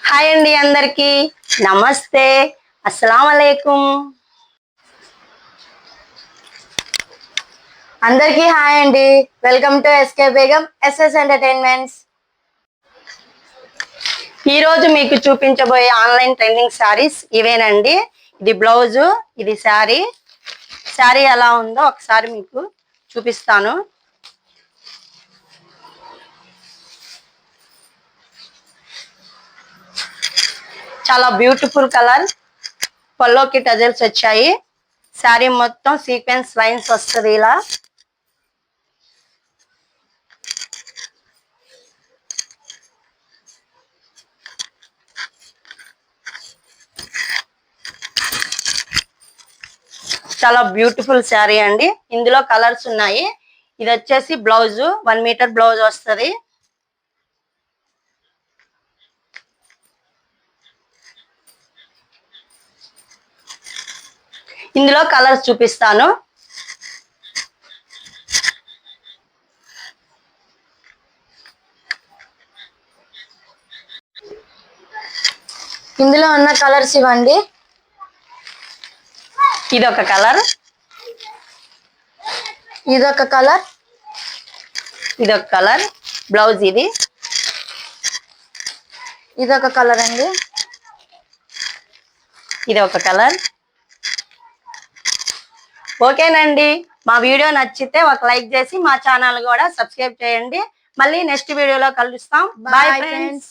hi అండి అందరికి నమస్తే అస్సలం వాలేకుం అందరికి హాయ్ అండి welcome to SK Begum SS entertainments ఈ రోజు మీకు చూపించబోయే ఆన్లైన్ ట్రెండింగ్ సారీస్ ఇవేనండి ఇది బ్లౌజ్ ఇది శారీ ఎలా ఉందో ఒకసారి మీకు చూపిస్తాను చాలా బ్యూటిఫుల్ కలర్ పల్లోకి టజల్స్ వచ్చాయి శారీ మొత్తం సీక్వెన్స్ లైన్స్ వస్తుంది ఇలా చాలా బ్యూటిఫుల్ శారీ అండి ఇందులో కలర్స్ ఉన్నాయి ఇది వచ్చేసి బ్లౌజ్ 1 మీటర్ బ్లౌజ్ వస్తుంది ఇందులో కలర్స్ చూపిస్తాను ఇందులో ఉన్న కలర్స్ ఇవ్వండి ఇదొక కలర్ ఇదొక కలర్ బ్లౌజ్ ఇదొక కలర్ అండి ఇదొక కలర్ ఓకేనండి మా వీడియో నచ్చితే ఒక లైక్ చేసి మా ఛానల్ కూడా సబ్స్క్రైబ్ చేయండి మళ్ళీ నెక్స్ట్ వీడియోలో కలుస్తాం బాయ్ ఫ్రెండ్స్